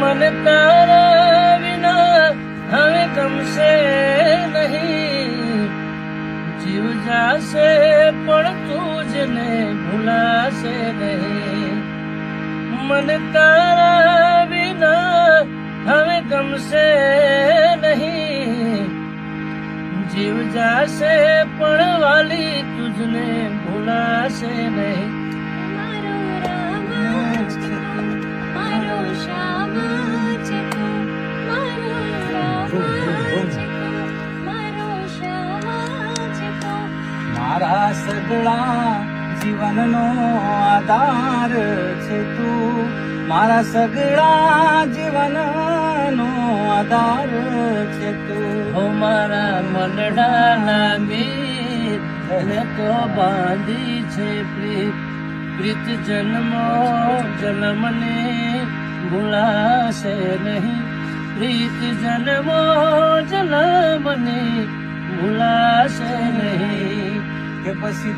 મને તારા વિના હવે ગમશે નહીં, જીવ જાશે પણ તુજને ભૂલાશે નહીં. મને તારા વિના હવે ગમશે નહીં, જીવ જાશે પણ વાલી તુજને ભૂલાશે નહીં. મારો રામ છે તું, મારો શ્યામ છે તું, મારો રામ છે તું, મારો શ્યામ છે તું. મારા સગળા જીવનનો આધાર છે તું, મારા સગળા જીવનનો આધાર છે તું. હો મારા મનડાના મીર તને તો બાંધી છે પ્રીત, પ્રીત જન્મો જન્મને ભૂલાશે નહીં, પ્રીત જન્મો જન્મને ભૂલાશે નહીં. કે પછી